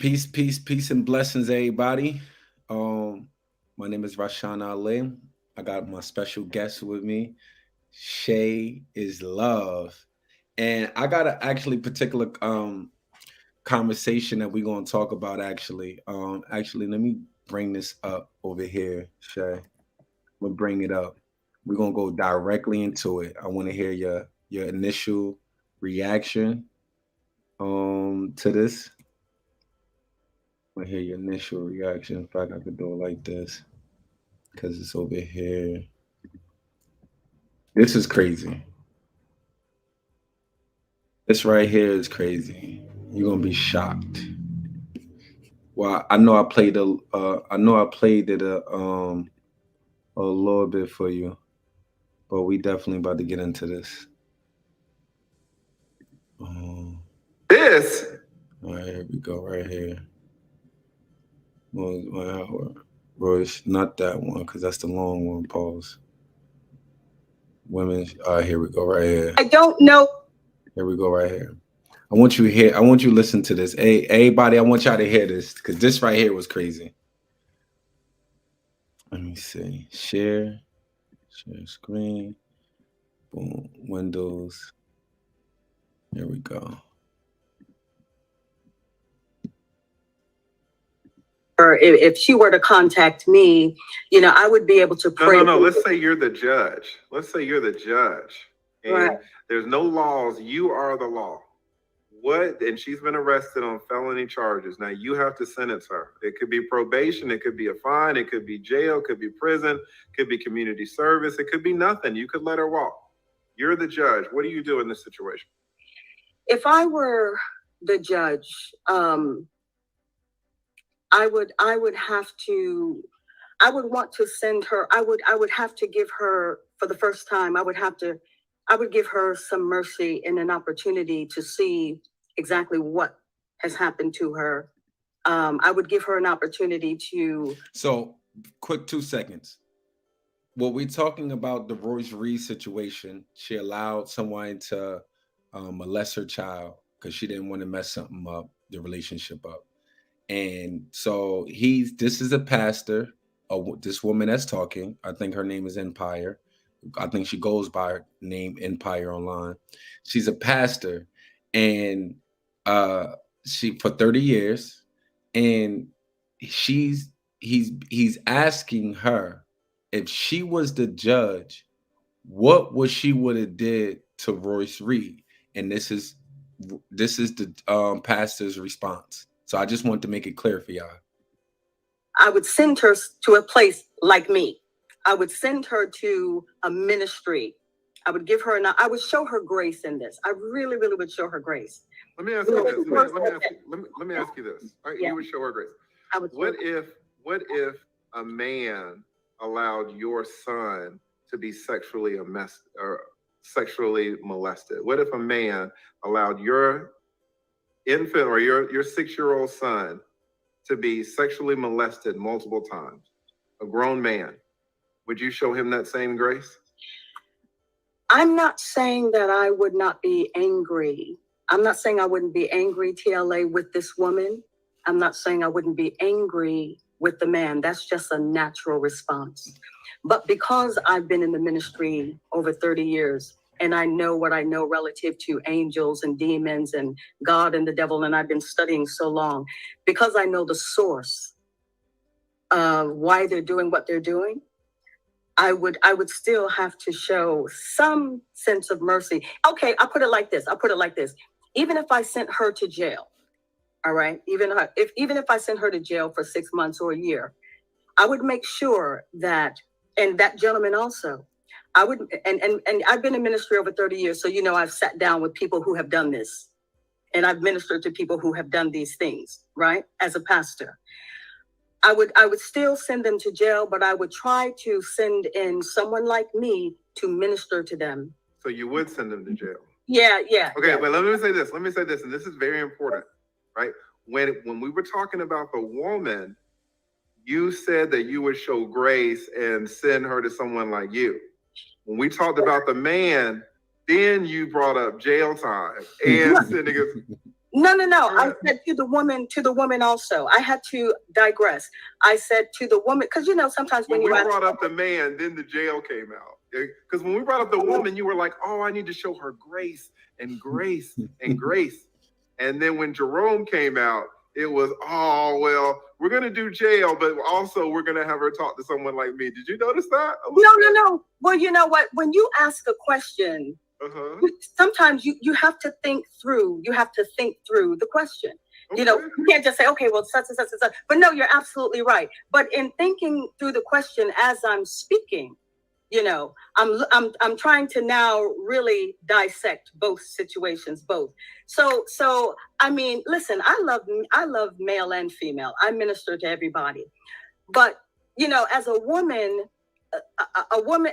Peace, and blessings, everybody. Um, my name is Rashan Ali. I got my special guest with me. Shay is love, and I got a actually particular conversation that we're gonna talk about. Actually, let me bring this up over here, Shay. We'll bring it up. We're gonna go directly into it. I want to hear your initial reaction to this. I hear your initial reaction. In fact, I could do it like this because it's over here. This is crazy. This right here is crazy. You're gonna be shocked. Well, I know I played I played it a little bit for you, but we definitely about to get into this. This. All right, here we go. Right here. Royce, not that one because that's the long one. Pause. Women. All right, here we go. Right here. I don't know. Here we go. Right here. I want you to hear. I want you to listen to this. Hey, everybody, I want y'all to hear this because this right here was crazy. Let me see. Share screen. Boom. Windows. Here we go. Or if she were to contact me, I would be able to pray. No. Let's say you're the judge. And right. There's no laws. You are the law. And she's been arrested on felony charges. Now you have to sentence her. It could be probation. It could be a fine. It could be jail. It could be prison. It could be community service. It could be nothing. You could let her walk. You're the judge. What do you do in this situation? If I were the judge, I would want to send her. I would have to give her, for the first time, I would give her some mercy and an opportunity to see exactly what has happened to her. I would give her an opportunity to. So, quick 2 seconds. What we're talking about, the Royce Reed situation, she allowed someone to molest her child because she didn't want to mess something up, the relationship up. And so this is a pastor, this woman that's talking. I think her name is Empire. I think she goes by her name Empire online. She's a pastor, and she for 30 years, and he's asking her if she was the judge, what would she would have did to Royce Reed? And this is the pastor's response. So I just want to make it clear for y'all. I would send her to a place like me. I would send her to a ministry. I would give her I would show her grace in this. I really, really would show her grace. Let me ask you this. Let me ask you this. All right, yeah. You would show her grace. What if a man allowed your son to be sexually molested? What if a man allowed your infant or your 6-year-old son to be sexually molested multiple times? A grown man. Would you show him that same grace? I'm not saying that I would not be angry. I'm not saying I wouldn't be angry, TLA, with this woman. I'm not saying I wouldn't be angry with the man. That's just a natural response. But because I've been in the ministry over 30 years, and I know what I know relative to angels and demons and God and the devil, and I've been studying so long, because I know the source of why they're doing what they're doing, I would still have to show some sense of mercy. Okay, I'll put it like this. Even if I sent her to jail, all right, even if I sent her to jail for 6 months or a year, I would make sure that, and that gentleman also, I would, and I've been in ministry over 30 years, so I've sat down with people who have done this, and I've ministered to people who have done these things, right? As a pastor, I would still send them to jail, but I would try to send in someone like me to minister to them. So you would send them to jail? Yeah. Okay, yeah. but let me say this, and this is very important, right? When we were talking about the woman, you said that you would show grace and send her to someone like you. When we talked about the man, then you brought up jail time and sending us. No. All I right. said to the woman also. I had to digress. I said to the woman, because sometimes when When you we ask, brought up the man, then the jail came out. Because when we brought up the woman, you were like, "Oh, I need to show her grace and grace and grace." And then when Jerome came out, it was, "Oh, well, we're gonna do jail, but also we're gonna have her talk to someone like me." Did you notice that? no. Well, you know what? When you ask a question, Uh-huh. sometimes you have to think through. You have to think through the question. Okay. You can't just say, okay, well, such and such and such. But no, you're absolutely right. But in thinking through the question as I'm speaking, I'm trying to now really dissect both situations, both. So I mean, listen, I love male and female. I minister to everybody, but as a woman,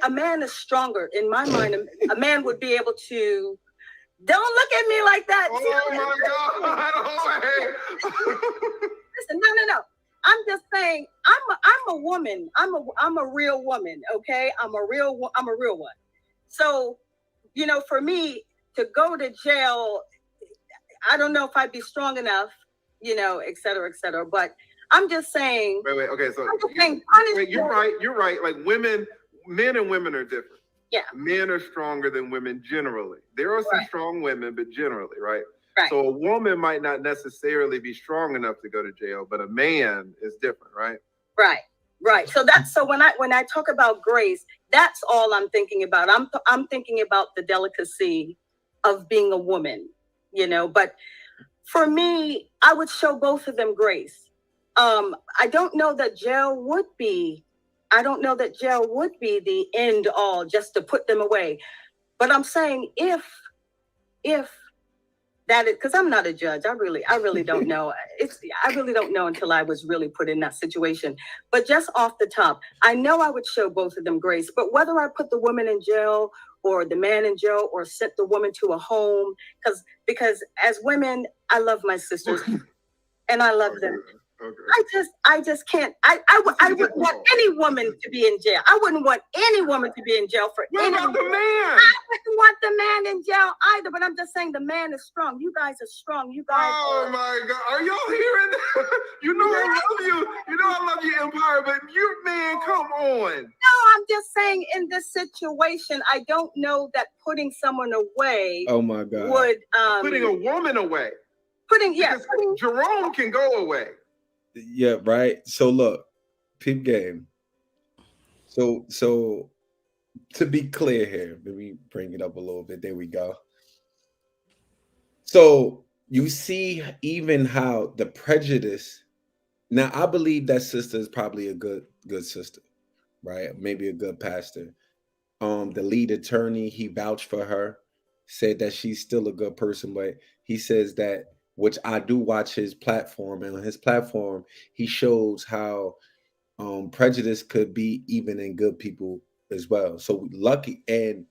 a man is stronger in my mind. A man would be able to. Don't look at me like that. Oh my God! Listen, no. I'm just saying, I'm a woman. I'm a real woman. Okay, I'm a real one. So, for me to go to jail, I don't know if I'd be strong enough, et cetera, et cetera. But I'm just saying. Wait. Okay, so I'm just saying, you're right. You're right. Like men and women are different. Yeah. Men are stronger than women generally. There are some strong women, but generally, right? Right. So a woman might not necessarily be strong enough to go to jail, but a man is different, right? Right. So when I talk about grace, that's all I'm thinking about. I'm thinking about the delicacy of being a woman, But for me, I would show both of them grace. I don't know that jail would be. I don't know that jail would be the end all just to put them away. But I'm saying if that is, because I'm not a judge. I really don't know. I really don't know until I was really put in that situation. But just off the top, I know I would show both of them grace. But whether I put the woman in jail or the man in jail or sent the woman to a home, because as women, I love my sisters and I love them. Okay. I just can't. I wouldn't want any woman to be in jail. I wouldn't want any woman to be in jail for what any. About the man? I wouldn't want the man in jail either. But I'm just saying the man is strong. You guys are strong. You guys. Oh my God! Are y'all hearing that? I love you. I love you, Empire. But man, come on. No, I'm just saying in this situation, I don't know that putting someone away. Oh my God. Would putting a woman away. Putting Jerome can go away. Yeah, right. So look, peep game. So to be clear here, let me bring it up a little bit. There we go. So you see even how the prejudice. Now I believe that sister is probably a good sister, right? Maybe a good pastor. The lead attorney, he vouched for her, said that she's still a good person, but he says that, which I do watch his platform, and on his platform, he shows how prejudice could be even in good people as well. So lucky, and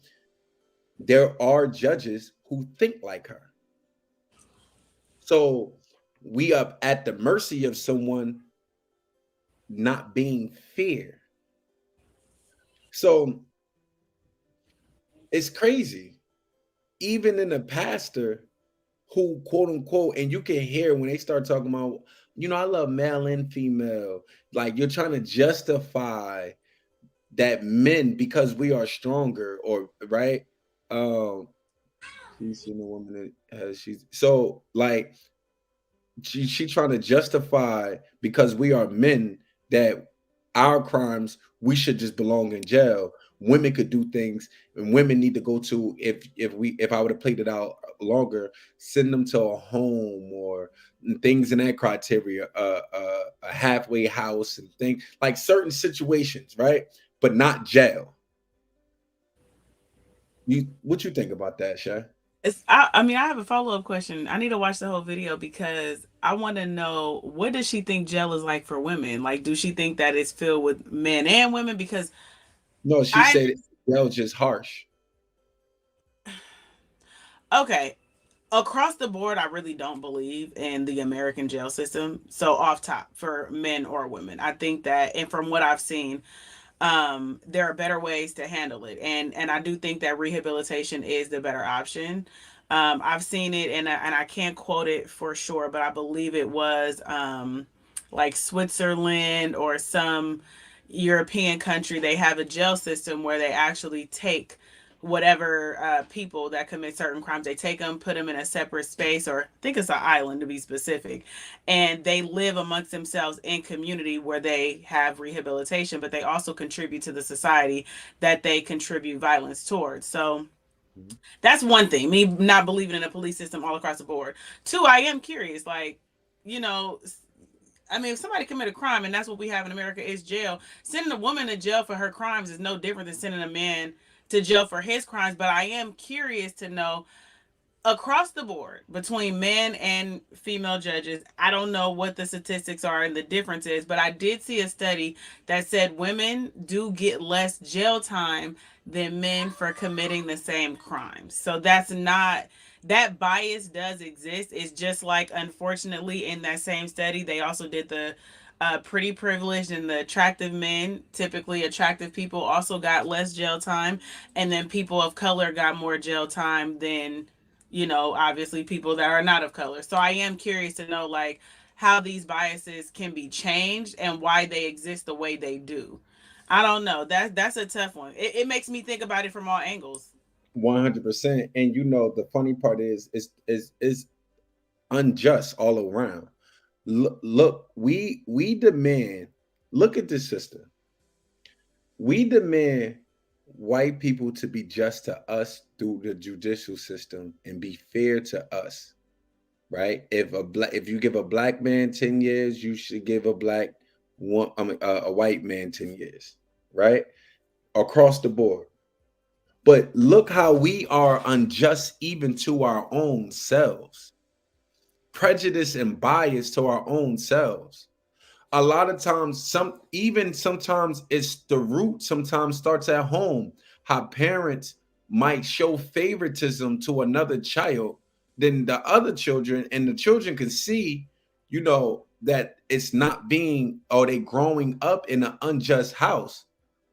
there are judges who think like her. So we are at the mercy of someone not being fair. So it's crazy. Even in a pastor who quote unquote, and you can hear when they start talking about, I love male and female. Like you're trying to justify that men, because we are stronger, or right. She's seen a woman that has she's so like she trying to justify, because we are men, that our crimes, we should just belong in jail. Women could do things, and women need to go to, if I would have played it out longer, send them to a home or things in that criteria, a halfway house and things like certain situations, right? But not jail. What you think about that, Shay? I mean, I have a follow-up question. I need to watch the whole video because I want to know, what does she think jail is like for women? Like, do she think that it's filled with men and women? Because no, she said jail just harsh. Okay, across the board, I really don't believe in the American jail system. So off top, for men or women, I think that, and from what I've seen, there are better ways to handle it, and I do think that rehabilitation is the better option. I've seen it, and I can't quote it for sure, but I believe it was like Switzerland or some European country. They have a jail system where they actually take whatever people that commit certain crimes, they take them, put them in a separate space, or I think it's an island to be specific, and they live amongst themselves in community where they have rehabilitation, but they also contribute to the society that they contribute violence towards. So Mhm. that's one thing, me not believing in a police system all across the board. Two, I am curious, like, you know, I mean, if somebody commit a crime and that's what we have in America is jail, sending a woman to jail for her crimes is no different than sending a man to jail for his crimes. But I am curious to know across the board between men and female judges. I don't know what the statistics are and the difference is, but I did see a study that said women do get less jail time than men for committing the same crimes. So that's not, that bias does exist. It's just like, unfortunately, in that same study, they also did the pretty privileged and the attractive men, typically attractive people, also got less jail time, and then people of color got more jail time than, you know, obviously people that are not of color. So I am curious to know, like, how these biases can be changed and why they exist the way they do. I don't know. That's a tough one. It makes me think about it from all angles. 100%. And you know, the funny part is unjust all around. Look, we demand. Look at this system. We demand white people to be just to us through the judicial system and be fair to us, right? If you give a black man 10 years, you should give a black one I mean a white man 10 years, right? Across the board. But look how we are unjust even to our own selves. Prejudice and bias to our own selves. A lot of times, sometimes it's the root, sometimes starts at home. How parents might show favoritism to another child than the other children, and the children can see, you know, that it's not being, or they growing up in an unjust house.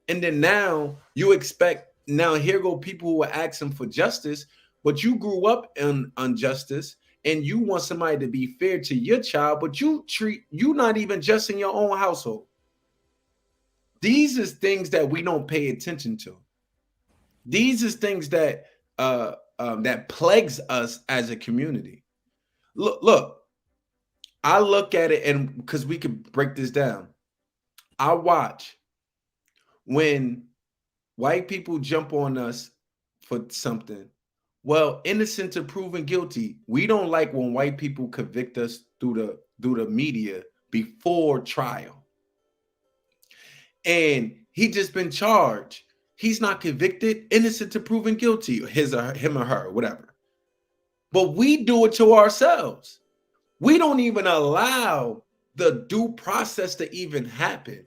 And then now you expect, now here go people who are asking for justice, but you grew up in injustice and you want somebody to be fair to your child, but you not even just in your own household. These is things that we don't pay attention to. These is things that that plagues us as a community. Look, I look at it, and because we could break this down, I watch when white people jump on us for something. Well, innocent to proven guilty. We don't like when white people convict us through the media before trial. And he just been charged. He's not convicted, innocent to proven guilty, him or her, whatever. But we do it to ourselves. We don't even allow the due process to even happen.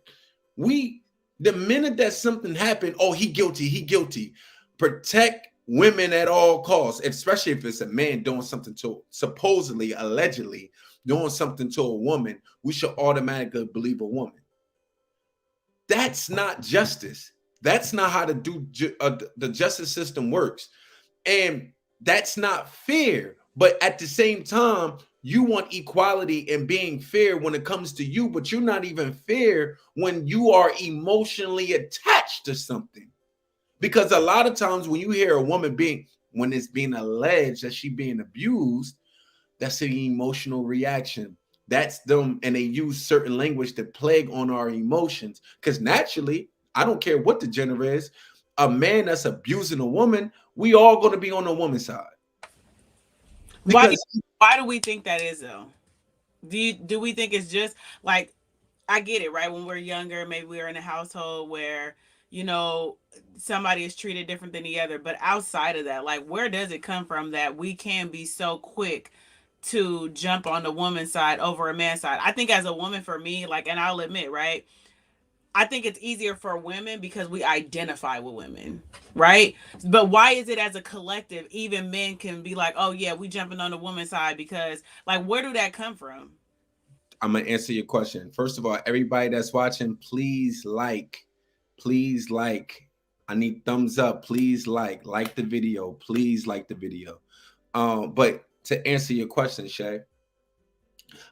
We, the minute that something happened, oh, he guilty, he guilty. Protect women at all costs, especially if it's a man doing something to, supposedly, allegedly doing something to a woman. We should automatically believe a woman. That's not justice. That's not how the justice system works. And that's not fair. But at the same time, you want equality and being fair when it comes to you, but you're not even fair when you are emotionally attached to something. Because a lot of times when you hear a woman when it's being alleged that she being abused, that's an emotional reaction. That's them, and they use certain language to plague on our emotions. Because naturally, I don't care what the gender is, a man that's abusing a woman, we all going to be on the woman's side. Why Because why do we think that is though? Do we think it's just like, I get it, right? When we're younger, maybe we're in a household where, you know, somebody is treated different than the other. But outside of that, like, where does it come from that we can be so quick to jump on the woman's side over a man's side? I think as a woman, for me, like, and I'll admit, right? I think it's easier for women because we identify with women, right? But why is it as a collective, even men can be like, oh, yeah, we jumping on the woman's side? Because, like, where do that come from? I'm gonna answer your question. First of all, everybody that's watching, please like. I need thumbs up. Please like the video. Please like the video. But to answer your question, Shay,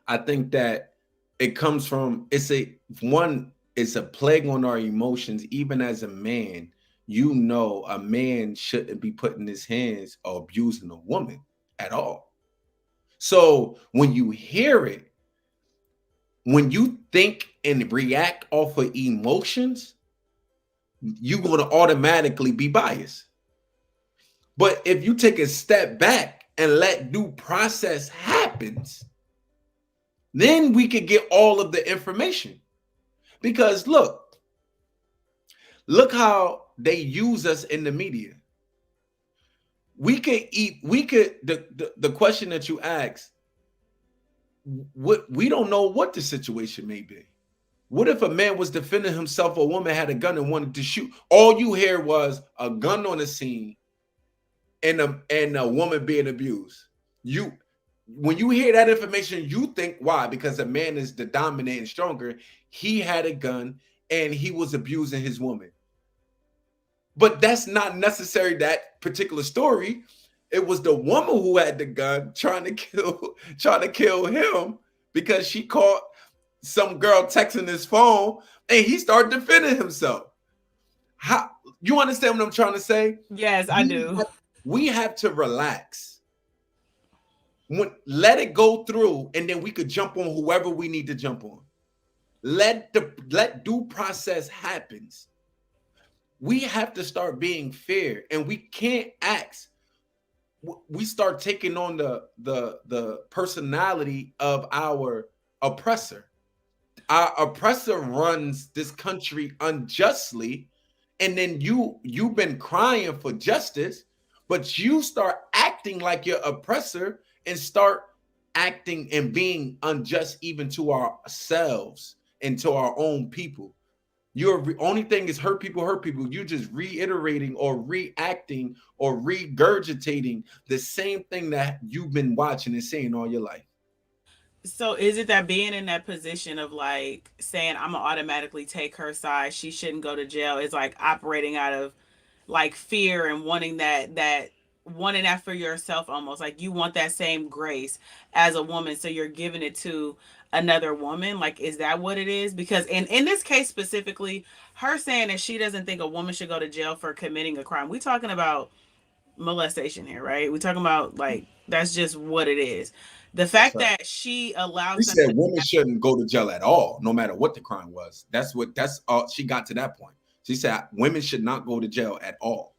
I think that it comes from it's a plague on our emotions. Even as a man, a man shouldn't be putting his hands or abusing a woman at all. So when you hear it, when you think and react off of emotions, you're going to automatically be biased. But if you take a step back and let due process happens, then we could get all of the information. Because look how they use us in the media. The question that you asked, what we don't know what the situation may be. What if a man was defending himself, a woman had a gun and wanted to shoot? All you hear was a gun on the scene and a woman being abused. You When you hear that information, you think why? Because a man is the dominant and stronger. He had a gun and he was abusing his woman. But that's not necessarily that particular story. It was the woman who had the gun trying to kill him because she caught some girl texting his phone and he started defending himself. How you understand what I'm trying to say? Yes, I do. We have to relax. Let it go through, and then we could jump on whoever we need to jump on. Let due process happens. We have to start being fair, and we can't ask. We start taking on the personality of our oppressor. Our oppressor runs this country unjustly, and then you've been crying for justice, but you start acting like your oppressor and start acting and being unjust even to ourselves and to our own people. Your only thing is hurt people, hurt people. You're just reiterating or reacting or regurgitating the same thing that you've been watching and saying all your life. So is it that being in that position of like saying I'm gonna automatically take her side, she shouldn't go to jail, is like operating out of like fear and wanting that for yourself, almost like you want that same grace as a woman, so you're giving it to another woman? Like, is that what it is? Because in this case specifically, her saying that she doesn't think a woman should go to jail for committing a crime, we talking about molestation here, right? We're talking about like that's just what it is. The That's fact right. that she She allowed said something. women shouldn't go to jail at all, no matter what the crime was. That's all she got to that point. She said women should not go to jail at all.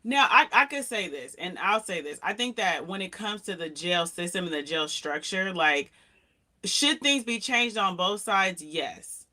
Now, I could say this, and I'll say this. I think that when it comes to the jail system and the jail structure, like, should things be changed on both sides? Yes.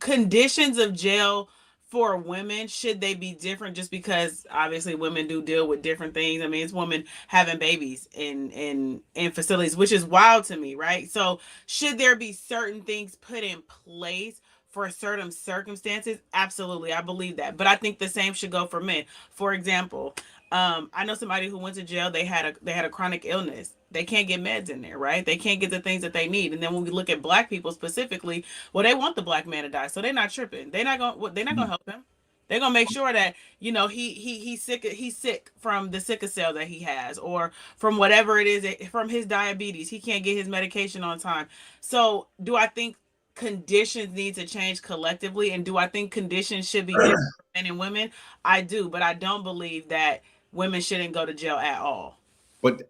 Conditions of jail for women, should they be different, just because obviously women do deal with different things? I mean, it's women having babies in facilities, which is wild to me, right? So should there be certain things put in place for certain circumstances? Absolutely, I believe that, but I think the same should go for men. For example, I know somebody who went to jail. They had a chronic illness. They can't get meds in there, right? They can't get the things that they need. And then when we look at black people specifically, well, they want the black man to die, so they're not tripping. They're not gonna help him. They're gonna make sure that he's sick from the sickle cell that he has, or from whatever it is, from his diabetes. He can't get his medication on time. So, do I think conditions need to change collectively, and do I think conditions should be different for men and women? I do, but I don't believe that women shouldn't go to jail at all. But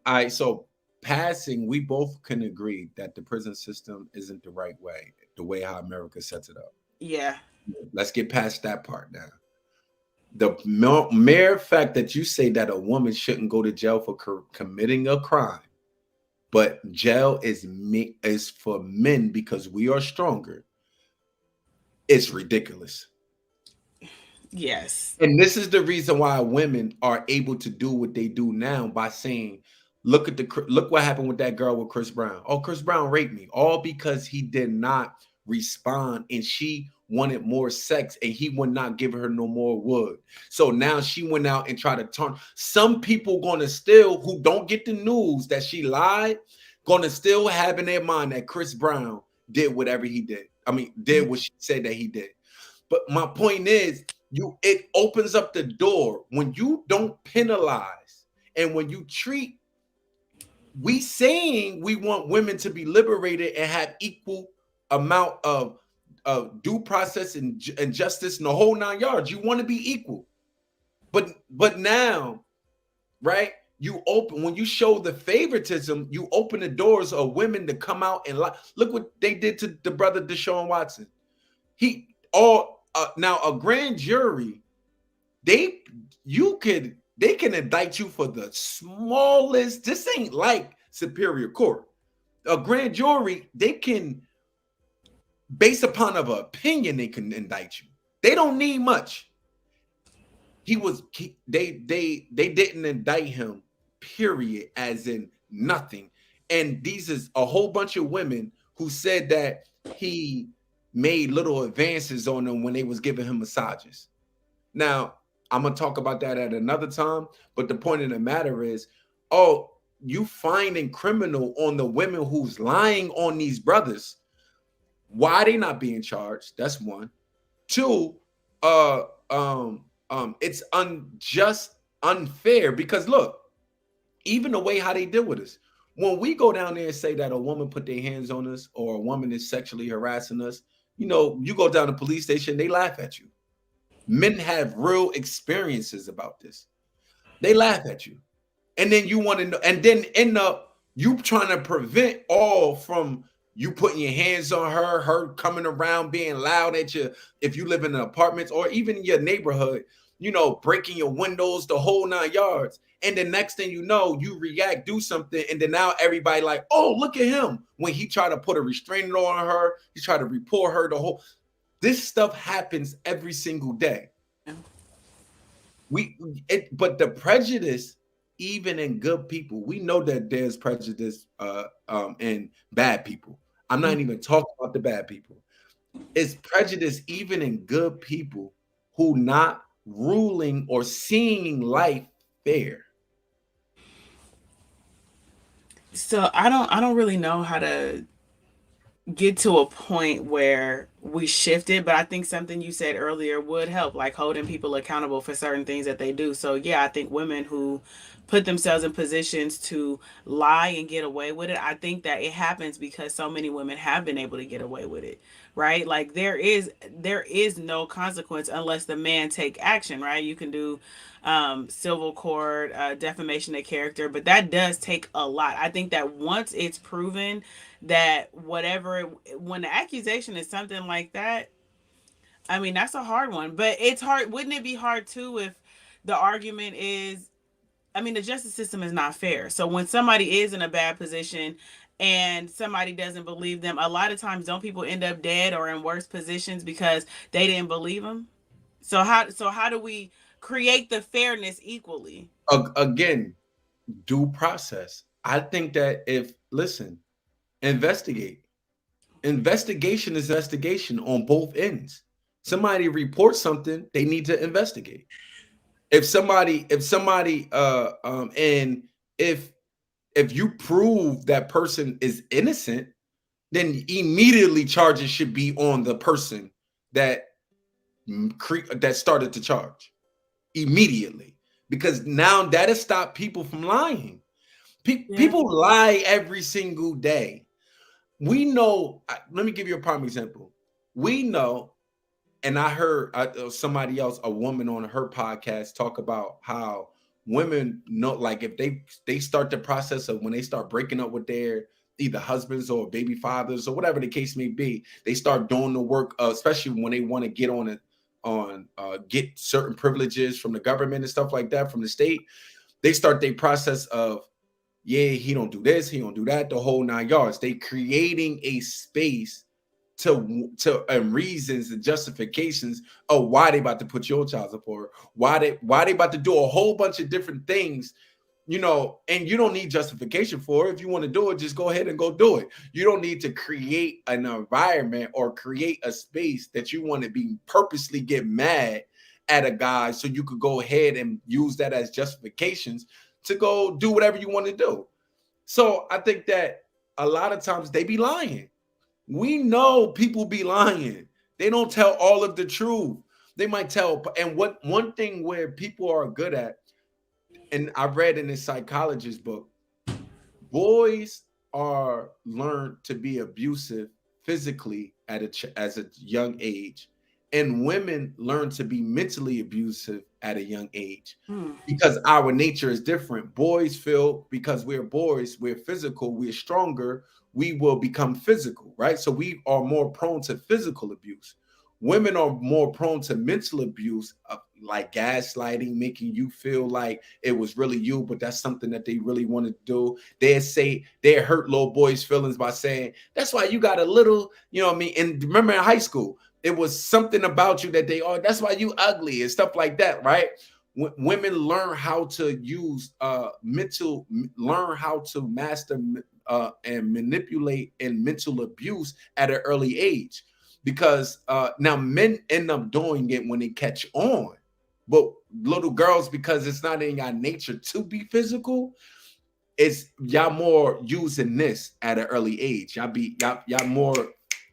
passing, we both can agree that the prison system isn't the way how America sets it up. Yeah. Let's get past that part now. The mere fact that you say that a woman shouldn't go to jail for committing a crime, but jail is for men because we are stronger, it's ridiculous. Yes. And this is the reason why women are able to do what they do now by saying, look what happened with that girl with Chris Brown. Oh, Chris Brown raped me, all because he did not respond and she wanted more sex and he would not give her no more wood. So now she went out and tried to turn. Some people gonna still, who don't get the news that she lied, gonna still have in their mind that Chris Brown did whatever he did. I mean, did what she said that he did. But my point is, it opens up the door when you don't penalize And when you treat, we saying we want women to be liberated and have equal amount of due process and justice in the whole 9 yards. You want to be equal. But now, right? You open when you show the favoritism, you open the doors of women to come out and look what they did to the brother Deshaun Watson. He all now a grand jury, they they can indict you for the smallest. This ain't like Superior Court. A grand jury, they can, based upon of an opinion, they can indict you. They don't need much. They didn't indict him, period, as in nothing. And these is a whole bunch of women who said that he made little advances on them when they was giving him massages. Now, I'm gonna talk about that at another time, but the point of the matter is, oh, you finding criminal on the women who's lying on these brothers. Why they not being charged? That's one. Two, it's unjust, unfair, because look, even the way how they deal with us. When we go down there and say that a woman put their hands on us or a woman is sexually harassing us, you go down to the police station, they laugh at you. Men have real experiences about this. They laugh at you. And then you want to know, and then end up you trying to prevent all from you putting your hands on her coming around being loud at you if you live in an apartment or even in your neighborhood, breaking your windows, the whole 9 yards. And the next thing you know, you react, do something, and then now everybody like, oh, look at him. When he tried to put a restraining order on her, he tried to report her, this stuff happens every single day. But the prejudice, even in good people, we know that there's prejudice in bad people. I'm not even talking about the bad people. It's prejudice even in good people who not ruling or seeing life fair. So I don't really know how to get to a point where we shifted, but I think something you said earlier would help, like holding people accountable for certain things that they do. So yeah, I think women who put themselves in positions to lie and get away with it, I think that it happens because so many women have been able to get away with it, right? Like there is no consequence unless the man take action, right? You can do civil court, defamation of character, but that does take a lot. I think that once it's proven that when the accusation is something like that, I mean, that's a hard one, but it's hard. Wouldn't it be hard too if the argument is, I mean, the justice system is not fair. So when somebody is in a bad position and somebody doesn't believe them, a lot of times don't people end up dead or in worse positions because they didn't believe them? So how do we create the fairness equally? Again, due process. I think that investigate. Investigation is investigation on both ends. Somebody reports something, they need to investigate. And if you prove that person is innocent, then immediately charges should be on the person that that started to charge immediately, because now that has stopped people from lying. People lie every single day. We know. Let me give you a prime example. We know, and I heard somebody else, a woman on her podcast, talk about how women know, like if they start the process of when they start breaking up with their either husbands or baby fathers or whatever the case may be, they start doing the work, especially when they want to get on it, get certain privileges from the government and stuff like that, from the state. They start their process of, yeah, he don't do this, he don't do that, the whole 9 yards. They creating a space to reasons and justifications of why they about to put your child support, why they about to do a whole bunch of different things, and you don't need justification for it. If you want to do it, just go ahead and go do it. You don't need to create an environment or create a space that you want to be purposely get mad at a guy so you could go ahead and use that as justifications to go do whatever you want to do. So I think that a lot of times they be lying. We know people be lying. They don't tell all of the truth. They might tell. And one thing where people are good at, and I read in this psychologist book, boys are learned to be abusive physically as a young age, and women learn to be mentally abusive at a young age, Hmm. because our nature is different. Boys feel, because we're boys, we're physical, we're stronger, we will become physical, right? So we are more prone to physical abuse. Women are more prone to mental abuse, like gaslighting, making you feel like it was really you, but that's something that they really want to do. They say they hurt little boys' feelings by saying, that's why you got a little, you know what I mean? And remember in high school, it was something about you that they are, that's why you ugly and stuff like that, right? Women learn how to use learn how to master and manipulate and mental abuse at an early age, because now men end up doing it when they catch on, but little girls, because it's not in your nature to be physical, it's y'all more using this at an early age. Y'all more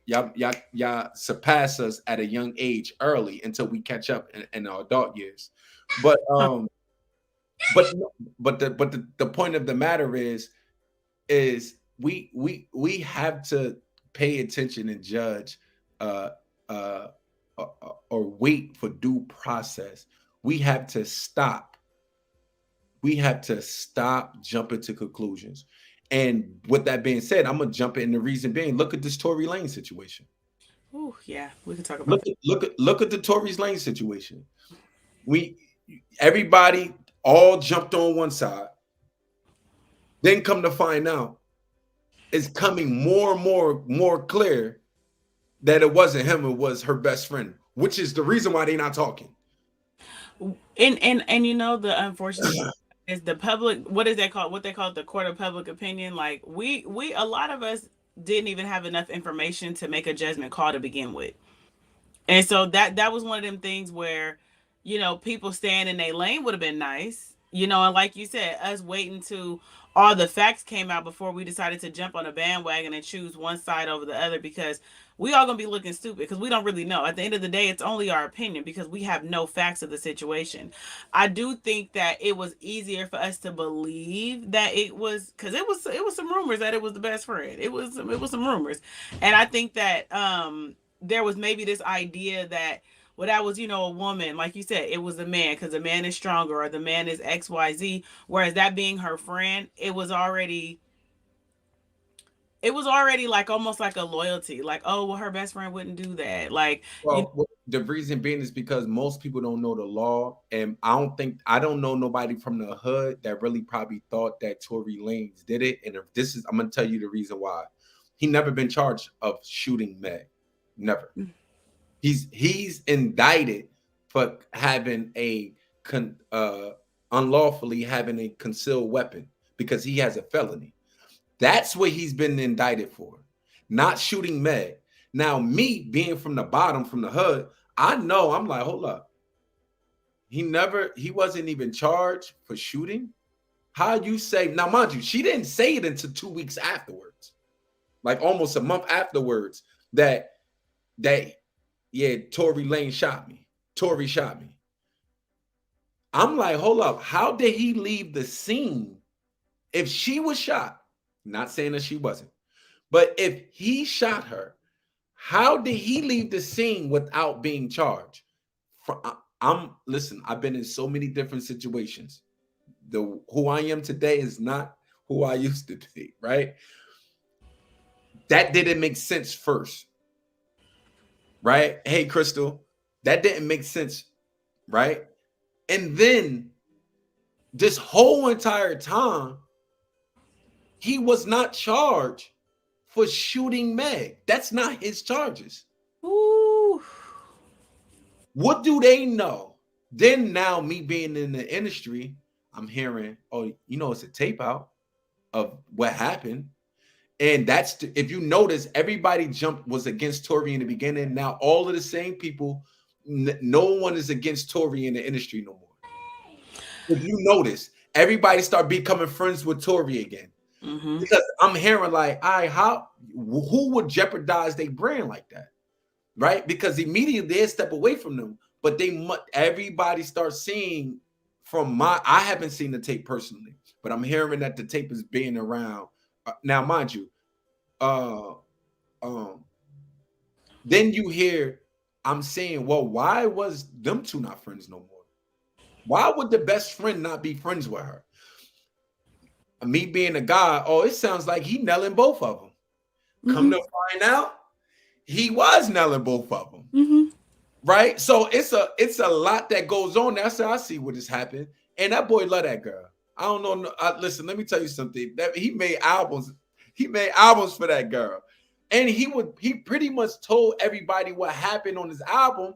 y'all surpass us at a young age early until we catch up in our adult years. But but the point of the matter is we have to pay attention and judge, uh uh or wait for due process. We have to stop. We have to stop jumping to conclusions. And with that being said, I'm gonna jump in. The reason being, look at this Tory Lane situation. Ooh, yeah, we can talk about Look that. at look at the Tory Lane situation. We Everybody all jumped on one side. Then come to find out, it's coming more and more clear that it wasn't him, it was her best friend, which is the reason why they're not talking. And you know the unfortunate is the public, what is that called, what they call it, the court of public opinion. Like we a lot of us didn't even have enough information to make a judgment call to begin with. And so that was one of them things where, people staying in their lane would have been nice. And like you said, us waiting to all the facts came out before we decided to jump on a bandwagon and choose one side over the other, because we all gonna be looking stupid because we don't really know. At the end of the day, it's only our opinion because we have no facts of the situation. I do think that it was easier for us to believe that it was, because it was some rumors that it was the best friend. It was some rumors, and I think that there was maybe this idea that, well, that was, a woman, like you said, it was a man because the man is stronger, or the man is XYZ. Whereas that being her friend, it was already like almost like a loyalty, like, oh, well, her best friend wouldn't do that, like, The reason being is because most people don't know the law, and I don't know nobody from the hood that really probably thought that Tory Lanez did it. And if this is, I'm gonna tell you the reason why. He never been charged of shooting Meg, never. He's indicted for having unlawfully having a concealed weapon because he has a felony. That's what he's been indicted for, not shooting Meg. Now, me being from the bottom, from the hood, I know, I'm like, hold up. He wasn't even charged for shooting. How you say, now, mind you, she didn't say it until 2 weeks afterwards, like almost a month afterwards, that yeah, Tory Lane shot me. Tory shot me. I'm like, hold up. How did he leave the scene if she was shot? Not saying that she wasn't, but if he shot her, how did he leave the scene without being charged? Listen, I've been in so many different situations. The who I am today is not who I used to be, right? That didn't make sense first, right? Hey, Crystal, that didn't make sense, right? And then this whole entire time, he was not charged for shooting Meg. That's not his charges. ooh, What do they know? Then now, me being in the industry, I'm hearing, oh, it's a tape out of what happened. And if you notice, everybody was against Tory in the beginning. Now all of the same people, no one is against Tory in the industry no more. If you notice, everybody start becoming friends with Tory again. mm-hmm. Because I'm hearing like, who would jeopardize their brand like that? Right? Because immediately they step away from them, but everybody starts seeing I haven't seen the tape personally, but I'm hearing that the tape is being around. Now, mind you, uh, um, then you hear I'm saying, well, why was them two not friends no more? Why would the best friend not be friends with her? Me being a guy, oh, it sounds like he nailing both of them. Come Mm-hmm. to find out, he was nailing both of them. Mm-hmm. Right? So it's a lot that goes on. That's how I see what has happened. And that boy love that girl. I don't know. Listen, let me tell you something. That he made albums. He made albums for that girl, and he pretty much told everybody what happened on his album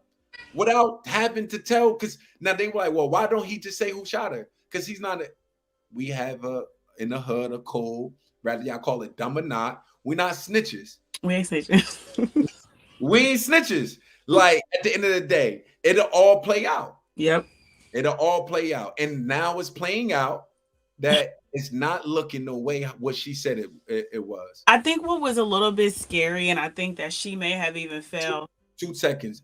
without having to tell. Because now they were like, well, why don't he just say who shot her? Because he's not. We have a in the hood a code. Rather y'all call it dumb or not. We're not snitches. We ain't snitching. We ain't snitches. Like at the end of the day, it'll all play out. Yep. It'll all play out. And now it's playing out that it's not looking the way what she said it was. I think what was a little bit scary, and I think that she may have even felt. 2 seconds.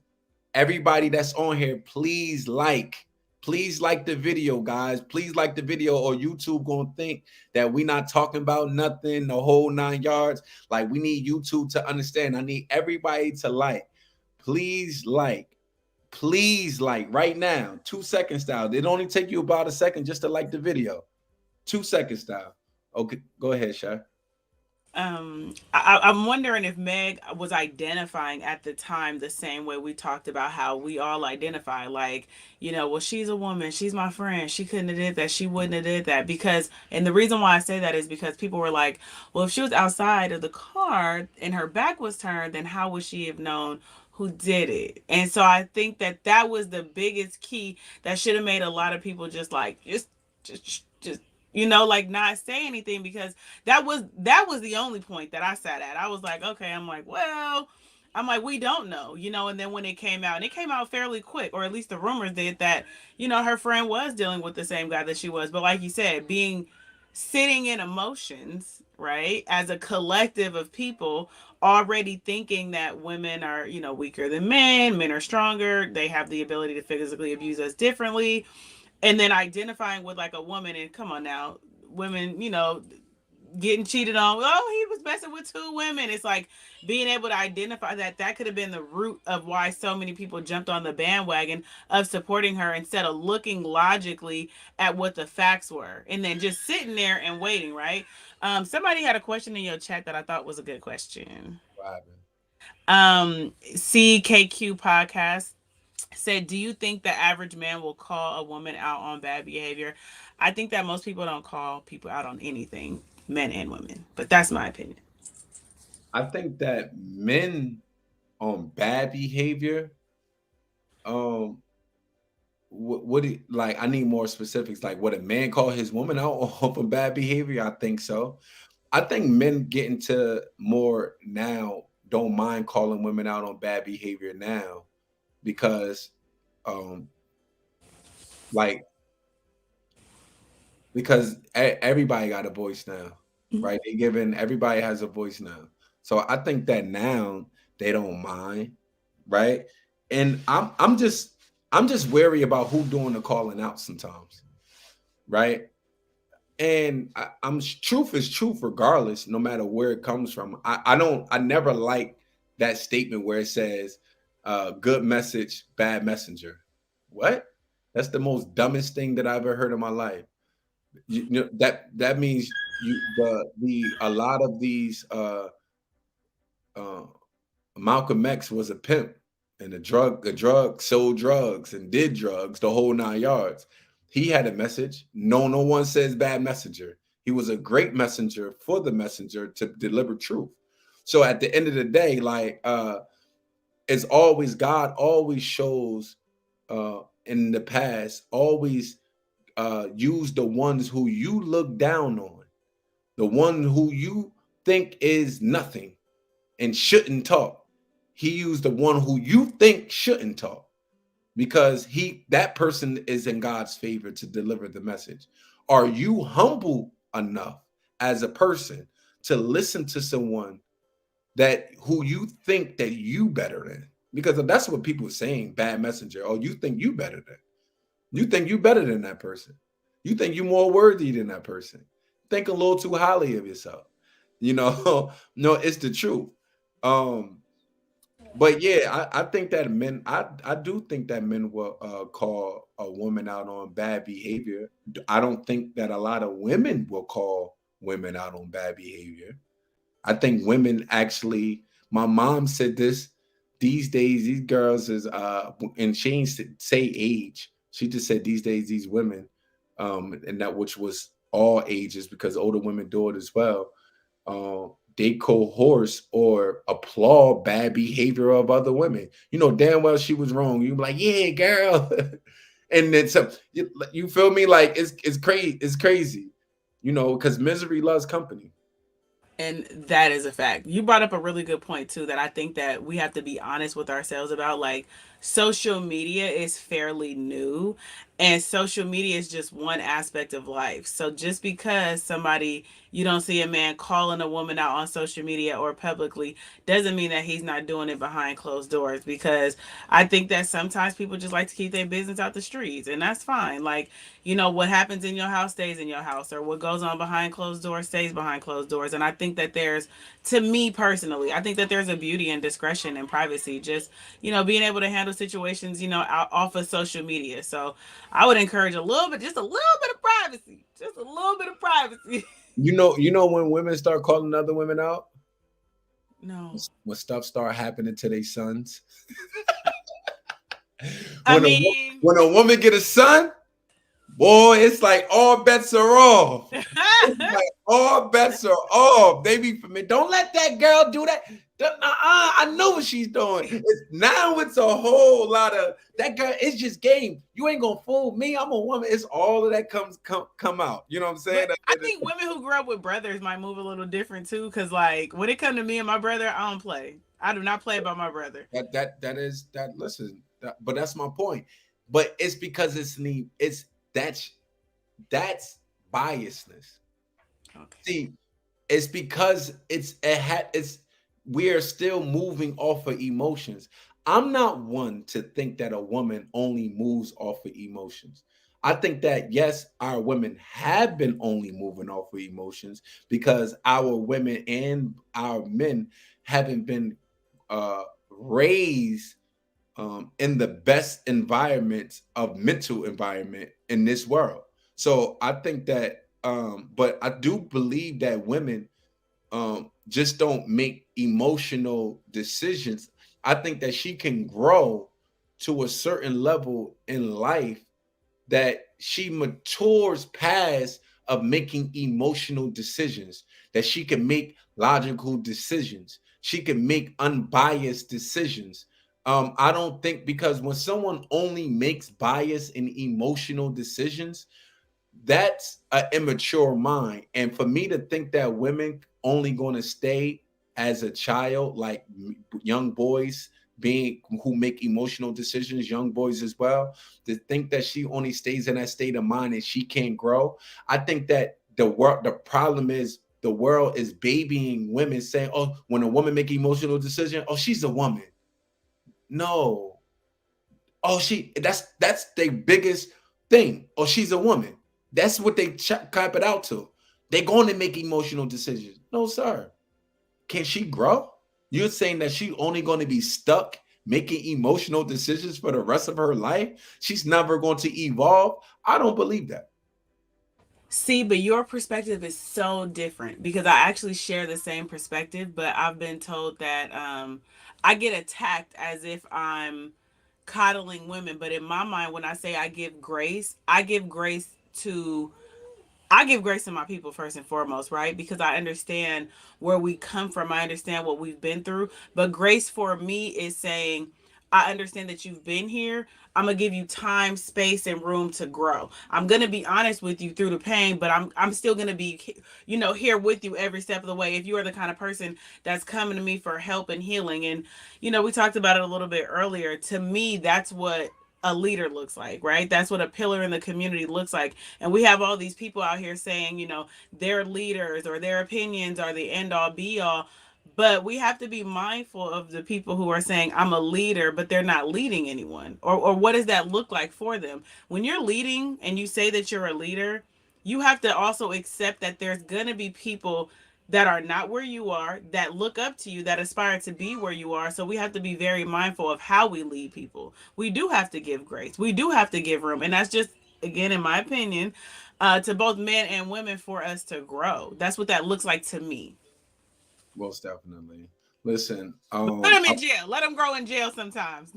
Everybody that's on here, please like the video, guys. Please like the video, or YouTube gonna think that we not talking about nothing, the whole 9 yards. Like, we need YouTube to understand. I need everybody to like. Please like. Please like right now. 2 second style. It only take you about a second just to like the video. 2 second style. Okay, go ahead, Shay. I'm wondering if Meg was identifying at the time the same way we talked about how we all identify, like, well, she's a woman, she's my friend, she couldn't have did that, she wouldn't have did that. Because, and the reason why I say that is because people were like, well, if she was outside of the car and her back was turned, then how would she have known who did it? And so I think that that was the biggest key that should have made a lot of people just like just like not say anything, because that was the only point that I sat at. I was like, okay, I'm like, we don't know, and then when it came out, and it came out fairly quick, or at least the rumors did, that, her friend was dealing with the same guy that she was. But like you said, sitting in emotions, right, as a collective of people, already thinking that women are, weaker than men are stronger, they have the ability to physically abuse us differently, and then identifying with like a woman, and come on now, women, getting cheated on, oh, he was messing with two women. It's like being able to identify that could have been the root of why so many people jumped on the bandwagon of supporting her, instead of looking logically at what the facts were, and then just sitting there and waiting, right? Somebody had a question in your chat that I thought was a good question. CKQ podcast said, do you think the average man will call a woman out on bad behavior? I think that most people don't call people out on anything, men and women, but that's my opinion. I think that men on bad behavior, what do you, like? I need more specifics. Like, what a man call his woman out on bad behavior? I think so. I think men get into more now, don't mind calling women out on bad behavior now, because like everybody got a voice now, right? They giving everybody has a voice now. So I think that now they don't mind, right? And I'm just wary about who doing the calling out sometimes, right? And I'm truth is truth regardless, no matter where it comes from. I never like that statement where it says good message, bad messenger. What? That's the most dumbest thing that I've ever heard in my life. That means the a lot of these uh Malcolm X was a pimp and a drug sold drugs and did drugs, the whole 9 yards. He had a message. No one says bad messenger. He was a great messenger for the messenger to deliver truth. So at the end of the day, like it's always, God always shows in the past, always use the ones who you look down on, the one who you think is nothing and shouldn't talk. He used the one who you think shouldn't talk, because that person is in God's favor to deliver the message. Are you humble enough as a person to listen to someone that who you think that you better than? Because that's what people are saying, bad messenger. Oh, you think you better than. You think you better than that person. You think you more worthy than that person. Think a little too highly of yourself. You know, no, it's the truth. Um, but yeah, I think that men, I do think that men will call a woman out on bad behavior. I don't think that a lot of women will call women out on bad behavior. I think women actually, my mom said this, these days, these girls is, and she ain't say age. She just said these days, these women, and that which was all ages because older women do it as well. They coerce or applaud bad behavior of other women. You know damn well she was wrong. You be like, yeah, girl, and then some. You feel me? Like it's crazy. It's crazy. You know, because misery loves company. And that is a fact. You brought up a really good point too, that I think that we have to be honest with ourselves about. Like, social media is fairly new, and social media is just one aspect of life. So just because somebody, you don't see a man calling a woman out on social media or publicly, doesn't mean that he's not doing it behind closed doors. Because I think that sometimes people just like to keep their business out the streets, and that's fine. Like, what happens in your house stays in your house, or what goes on behind closed doors stays behind closed doors. And I think that to me personally, I think that there's a beauty in discretion and privacy, just, being able to handle situations, off of social media. So I would encourage just a little bit of privacy, just a little bit of privacy. You know when women start calling other women out, No. when stuff start happening to their sons. I when a mean, when a woman get a son, boy, it's like all bets are off. It's like all bets are off. They be for me. Don't let that girl do that. I know what she's doing. Now it's a whole lot of that girl. It's just game. You ain't gonna fool me. I'm a woman. It's all of that come out. You know what I'm saying? but I think women who grew up with brothers might move a little different too. Because like when it come to me and my brother, I don't play. I do not play about my brother. That is that. Listen, but that's my point. But it's because it's that's biasness. Okay. See, it's because it's we are still moving off of emotions. I'm not one to think that a woman only moves off of emotions. I think that yes, our women have been only moving off of emotions because our women and our men haven't been raised in the best environment of mental environment in this world. So I think that, but I do believe that women just don't make emotional decisions. I think that she can grow to a certain level in life that she matures past of making emotional decisions, that she can make logical decisions, she can make unbiased decisions. I don't think because when someone only makes bias and emotional decisions, that's an immature mind. And for me to think that women only going to stay as a child, like young boys being who make emotional decisions, young boys as well, to think that she only stays in that state of mind and she can't grow. I think that the problem is the world is babying women saying, oh, when a woman make emotional decision, oh, she's a woman. No. Oh, that's their biggest thing. Oh, she's a woman. That's what they cap it out to. They're going to make emotional decisions. No, sir. Can she grow? You're saying that she's only going to be stuck making emotional decisions for the rest of her life? She's never going to evolve? I don't believe that. See, but your perspective is so different because I actually share the same perspective, but I've been told that I get attacked as if I'm coddling women. But in my mind, when I say I give grace to I give grace to my people first and foremost, right? Because I understand where we come from. I understand what we've been through. But grace for me is saying, I understand that you've been here. I'm gonna give you time, space, and room to grow. I'm gonna be honest with you through the pain, but I'm still gonna be, here with you every step of the way. If you are the kind of person that's coming to me for help and healing, and we talked about it a little bit earlier. To me, that's what a leader looks like, right? That's what a pillar in the community looks like. And we have all these people out here saying, their leaders or their opinions are the end all be all. But we have to be mindful of the people who are saying, I'm a leader, but they're not leading anyone. Or what does that look like for them? When you're leading and you say that you're a leader, you have to also accept that there's going to be people that are not where you are, that look up to you, that aspire to be where you are. So we have to be very mindful of how we lead people. We do have to give grace. We do have to give room. And that's just, again, in my opinion, to both men and women for us to grow. That's what that looks like to me. Most definitely. Listen, But put them in jail. Let them grow in jail sometimes.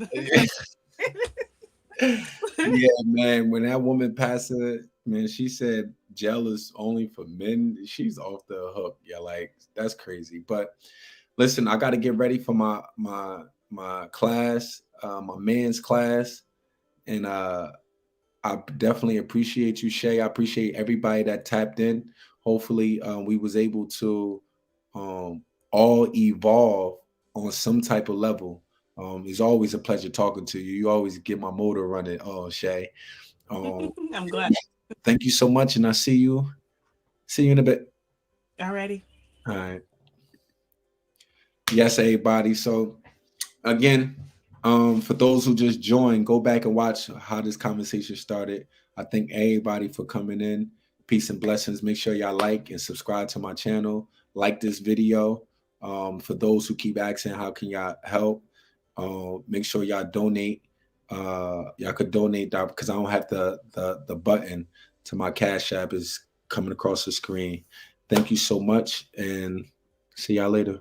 yeah, man. When that woman passed it, man, she said jail is only for men. She's off the hook. Yeah, like that's crazy. But listen, I got to get ready for my class, my man's class, and I definitely appreciate you, Shay. I appreciate everybody that tapped in. Hopefully, we was able to um, all evolve on some type of level. It's always a pleasure talking to you. You always get my motor running, Shay. Um, I'm glad. thank you so much, and I see you in a bit. Alrighty. All right. Yes, everybody. So again, for those who just joined, go back and watch how this conversation started. I thank everybody for coming in. Peace and blessings. Make sure y'all like and subscribe to my channel. Like this video. For those who keep asking how can y'all help, make sure y'all donate. Y'all could donate that because I don't have the button to my Cash App is coming across the screen. Thank you so much and see y'all later.